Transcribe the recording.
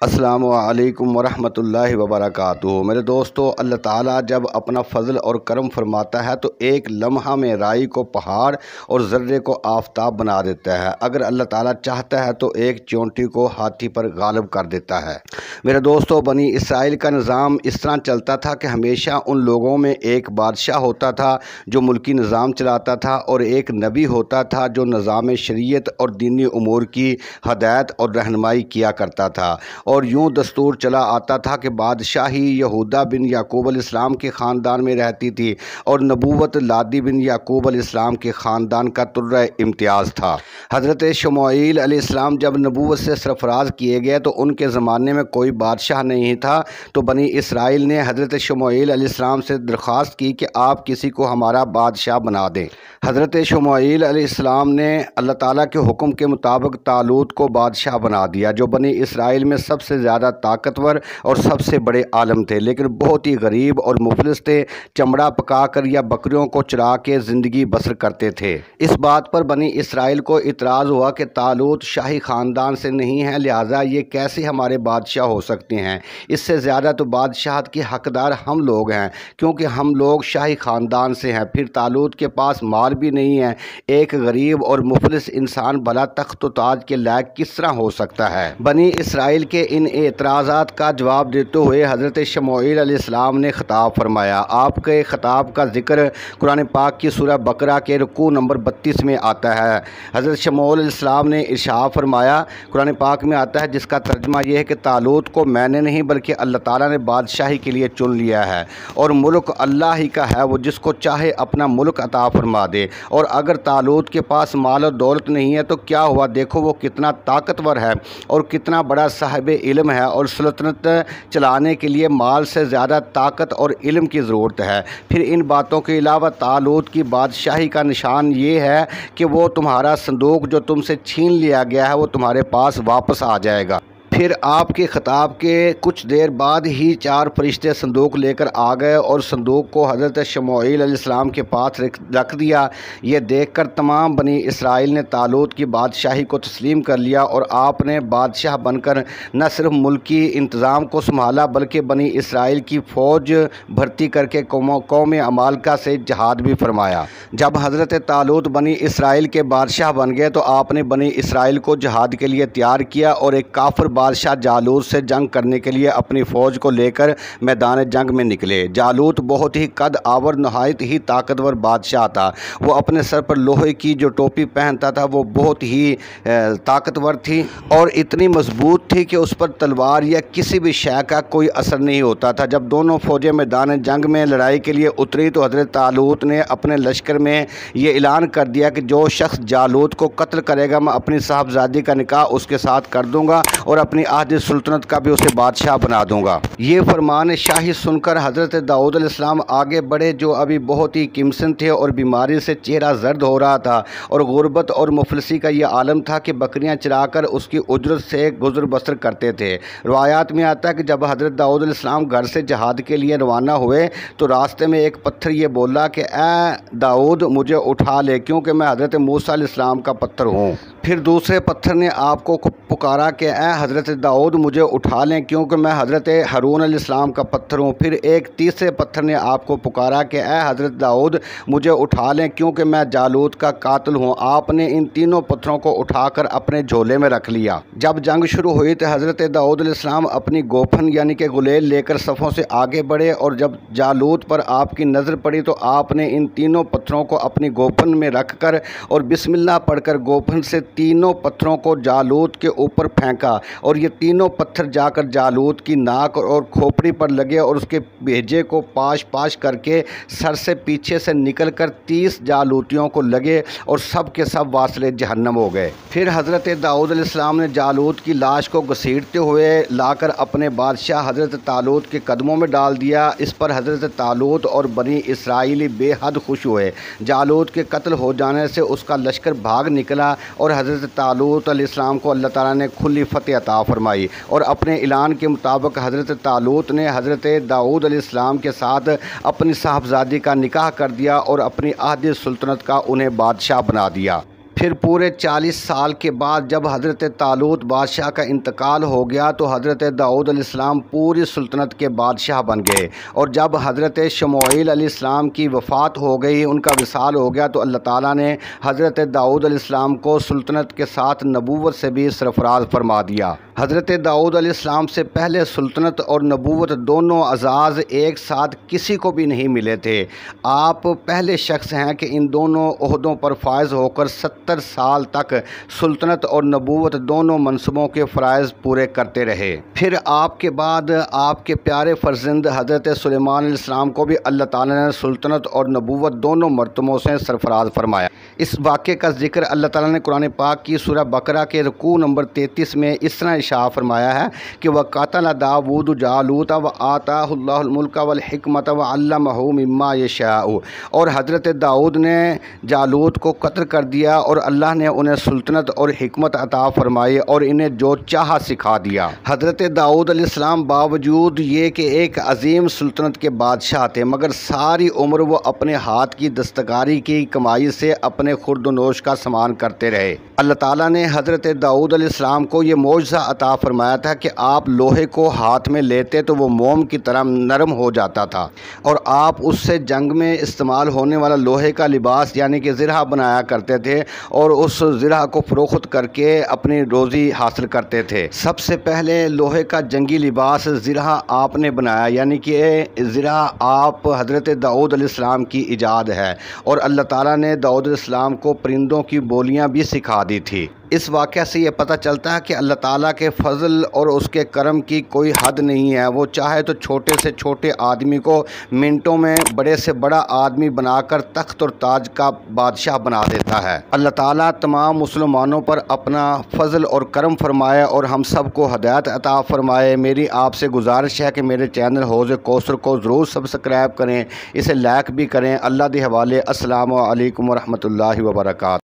السلام علیکم ورحمۃ اللہ وبرکاتہ۔ میرے دوستو، اللہ تعالیٰ جب اپنا فضل اور کرم فرماتا ہے تو ایک لمحہ میں رائی کو پہاڑ اور ذرے کو آفتاب بنا دیتا ہے۔ اگر اللہ تعالیٰ چاہتا ہے تو ایک چونٹی کو ہاتھی پر غالب کر دیتا ہے۔ میرے دوستو، بنی اسرائیل کا نظام اس طرح چلتا تھا کہ ہمیشہ ان لوگوں میں ایک بادشاہ ہوتا تھا جو ملکی نظام چلاتا تھا، اور ایک نبی ہوتا تھا جو نظام شریعت اور دینی امور کی ہدایت اور رہنمائی کیا کرتا تھا۔ اور یوں دستور چلا آتا تھا کہ بادشاہی یہودا بن یعقوب علیہ السلام کے خاندان میں رہتی تھی، اور نبوت لادی بن یعقوب علیہ السلام کے خاندان کا ترہ امتیاز تھا۔ حضرت شموئیل علیہ السلام جب نبوت سے سرفراز کیے گئے تو ان کے زمانے میں کوئی بادشاہ نہیں تھا، تو بنی اسرائیل نے حضرت شموئیل علیہ السلام سے درخواست کی کہ آپ کسی کو ہمارا بادشاہ بنا دیں۔ حضرت شموئیل علیہ السلام نے اللہ تعالیٰ کے حکم کے مطابق طالوت کو بادشاہ بنا دیا، جو بنی اسرائیل میں سب سے زیادہ طاقتور اور سب سے بڑے عالم تھے، لیکن بہت ہی غریب اور مفلس تھے، چمڑا پکا کر یا بکریوں کو چرا کے زندگی بسر کرتے تھے۔ اس بات پر بنی اسرائیل کو اعتراض ہوا کہ طالوت شاہی خاندان سے نہیں ہے، لہٰذا یہ کیسے ہمارے بادشاہ ہو سکتے ہیں؟ اس سے زیادہ تو بادشاہت کے حقدار ہم لوگ ہیں، کیونکہ ہم لوگ شاہی خاندان سے ہیں۔ پھر طالوت کے پاس مال بھی نہیں ہے، ایک غریب اور مفلس انسان بھلا تخت و تاج کے لائق کس طرح ہو سکتا ہے؟ بنی اسرائیل کے ان اعتراضات کا جواب دیتے ہوئے حضرت شموئیل علیہ السلام نے خطاب فرمایا۔ آپ کے خطاب کا ذکر قرآن پاک کی سورہ بقرہ کے رکوع نمبر 32 میں آتا ہے۔ حضرت شموئیل علیہ السلام نے ارشاد فرمایا، قرآن پاک میں آتا ہے، جس کا ترجمہ یہ ہے کہ طالوت کو میں نے نہیں بلکہ اللہ تعالیٰ نے بادشاہی کے لیے چن لیا ہے، اور ملک اللہ ہی کا ہے، وہ جس کو چاہے اپنا ملک عطا فرما دے۔ اور اگر طالوت کے پاس مال و دولت نہیں ہے تو کیا ہوا؟ دیکھو وہ کتنا طاقتور ہے اور کتنا بڑا صاحب علم ہے، اور سلطنت چلانے کے لیے مال سے زیادہ طاقت اور علم کی ضرورت ہے۔ پھر ان باتوں کے علاوہ طالوت کی بادشاہی کا نشان یہ ہے کہ وہ تمہارا صندوق جو تم سے چھین لیا گیا ہے وہ تمہارے پاس واپس آ جائے گا۔ پھر آپ کے خطاب کے کچھ دیر بعد ہی 4 فرشتے صندوق لے کر آ گئے اور صندوق کو حضرت شموئیل علیہ السلام کے پاس رکھ دیا۔ یہ دیکھ کر تمام بنی اسرائیل نے طالوت کی بادشاہی کو تسلیم کر لیا، اور آپ نے بادشاہ بن کر نہ صرف ملکی انتظام کو سنبھالا بلکہ بنی اسرائیل کی فوج بھرتی کر کے قوم عمالقہ سے جہاد بھی فرمایا۔ جب حضرت طالوت بنی اسرائیل کے بادشاہ بن گئے تو آپ نے بنی اسرائیل کو جہاد کے لیے تیار کیا، اور ایک کافر بادشاہ جالوت سے جنگ کرنے کے لیے اپنی فوج کو لے کر میدان جنگ میں نکلے۔ جالوت بہت ہی قد آور نہایت ہی طاقتور بادشاہ تھا۔ وہ اپنے سر پر لوہے کی جو ٹوپی پہنتا تھا وہ بہت ہی طاقتور تھی اور اتنی مضبوط تھی کہ اس پر تلوار یا کسی بھی شے کا کوئی اثر نہیں ہوتا تھا۔ جب دونوں فوجیں میدان جنگ میں لڑائی کے لیے اتری تو حضرت طالوت نے اپنے لشکر میں یہ اعلان کر دیا کہ جو شخص جالوت کو قتل کرے گا میں اپنی صاحبزادی کا نکاح اس کے ساتھ کر دوں گا، اور اپنی عہد سلطنت کا بھی اسے بادشاہ بنا دوں گا۔ یہ فرمان شاہی سن کر حضرت داؤد علیہ السلام آگے بڑھے، جو ابھی بہت ہی کمسن تھے اور بیماری سے چہرہ زرد ہو رہا تھا، اور غربت اور مفلسی کا یہ عالم تھا کہ بکریاں چرا کر اس کی اجرت سے گزر بسر کرتے تھے۔ روایات میں آتا ہے کہ جب حضرت داؤد علیہ السلام گھر سے جہاد کے لیے روانہ ہوئے تو راستے میں ایک پتھر یہ بولا کہ اے داؤد مجھے اٹھا لے، کیونکہ میں حضرت موسیٰ علیہ السلام کا پتھر ہوں۔ پھر دوسرے پتھر نے آپ کو پکارا کہ اے حضرت داؤد مجھے اٹھا لیں، کیونکہ میں حضرت ہارون علیہ السلام کا پتھر ہوں۔ پھر ایک تیسرے پتھر نے آپ کو پکارا کہ اے حضرت داؤد مجھے اٹھا لیں، کیونکہ میں جالوت کا قاتل ہوں۔ آپ نے ان تینوں پتھروں کو اٹھا کر اپنے جھولے میں رکھ لیا۔ جب جنگ شروع ہوئی تو حضرت داؤد علیہ السلام اپنی گوپھن یعنی کہ گلیل لے کر صفوں سے آگے بڑھے، اور جب جالوت پر آپ کی نظر پڑی تو آپ نے ان تینوں پتھروں کو اپنی گوپھن میں رکھ کر اور بسم اللہ پڑھ کر گوپھن سے تینوں پتھروں کو جالوت کے اوپر پھینکا، اور یہ تینوں پتھر جا کر جالوت کی ناک اور کھوپڑی پر لگے، اور اس کے بھیجے کو پاش پاش کر کے سر سے پیچھے سے نکل کر 30 جالوتیوں کو لگے، اور سب کے سب واصل جہنم ہو گئے۔ پھر حضرت داؤد علیہ السلام نے جالوت کی لاش کو گھسیٹتے ہوئے لا کر اپنے بادشاہ حضرت طالوت کے قدموں میں ڈال دیا۔ اس پر حضرت طالوت اور بنی اسرائیلی بے حد خوش ہوئے۔ جالوت کے قتل ہو جانے سے اس کا لشکر بھاگ نکلا، اور حضرت طالوت علیہ السلام کو اللہ تعالیٰ نے کھلی فتح عطا فرمائی، اور اپنے اعلان کے مطابق حضرت طالوت نے حضرت داؤد علیہ السلام کے ساتھ اپنی صاحبزادی کا نکاح کر دیا اور اپنی عہد سلطنت کا انہیں بادشاہ بنا دیا۔ پھر پورے 40 سال کے بعد جب حضرت طالوت بادشاہ کا انتقال ہو گیا تو حضرت داؤد علیہ السلام پوری سلطنت کے بادشاہ بن گئے، اور جب حضرت شموئیل علیہ السلام کی وفات ہو گئی، ان کا وصال ہو گیا، تو اللہ تعالیٰ نے حضرت داؤد علیہ السلام کو سلطنت کے ساتھ نبوت سے بھی سرفراز فرما دیا۔ حضرت داؤد علیہ السلام سے پہلے سلطنت اور نبوت دونوں اعزاز ایک ساتھ کسی کو بھی نہیں ملے تھے۔ آپ پہلے شخص ہیں کہ ان دونوں عہدوں پر فائز ہو کر 70 سال تک سلطنت اور نبوت دونوں منصبوں کے فرائض پورے کرتے رہے۔ پھر آپ کے بعد آپ کے پیارے فرزند حضرت سلیمان علیہ السلام کو بھی اللہ تعالیٰ نے سلطنت اور نبوت دونوں مرتبوں سے سرفراز فرمایا۔ اس واقعے کا ذکر اللہ تعالیٰ نے قرآن پاک کی سورہ بقرہ کے رکوع نمبر 33 میں اس طرح ارشاد فرمایا ہے کہ وَقَتَلَ دَاوُودُ جَالُوتَ وَآتَاهُ اللَّهُ الْمُلْكَ وَالْحِكْمَةَ وَعَلَّمَهُ مِمَّا يَشَاءُ، اور حضرت داؤد نے جالوت کو قتل کر دیا اور اللہ نے انہیں سلطنت اور حکمت عطا فرمائی اور انہیں جو چاہا سکھا دیا۔ حضرت داؤد علیہ السلام باوجود یہ کہ ایک عظیم سلطنت کے بادشاہ تھے، مگر ساری عمر وہ اپنے ہاتھ کی دستکاری کی کمائی سے اپنے خورد و نوش کا سامان کرتے رہے۔ اللہ تعالیٰ نے حضرت داؤد علیہ السلام کو یہ معجزہ عطا فرمایا تھا کہ آپ لوہے کو ہاتھ میں لیتے تو وہ موم کی طرح نرم ہو جاتا تھا، اور آپ اس سے جنگ میں استعمال ہونے والا لوہے کا لباس یعنی کہ زرہ بنایا کرتے تھے، اور اس زرہ کو فروخت کر کے اپنی روزی حاصل کرتے تھے۔ سب سے پہلے لوہے کا جنگی لباس زرہ آپ نے بنایا، یعنی کہ زرہ آپ حضرت داؤد علیہ السلام کی ایجاد ہے، اور اللہ تعالیٰ نے داؤد علیہ السلام کو پرندوں کی بولیاں بھی سکھا دی تھی۔ اس واقعہ سے یہ پتہ چلتا ہے کہ اللہ تعالیٰ کے فضل اور اس کے کرم کی کوئی حد نہیں ہے۔ وہ چاہے تو چھوٹے سے چھوٹے آدمی کو منٹوں میں بڑے سے بڑا آدمی بنا کر تخت اور تاج کا بادشاہ بنا دیتا ہے۔ اللہ تعالیٰ تمام مسلمانوں پر اپنا فضل اور کرم فرمائے اور ہم سب کو ہدایت عطا فرمائے۔ میری آپ سے گزارش ہے کہ میرے چینل حوض کوثر کو ضرور سبسکرائب کریں، اسے لائک بھی کریں۔ اللہ کے حوالے، السلام علیکم ورحمۃ اللہ وبرکاتہ۔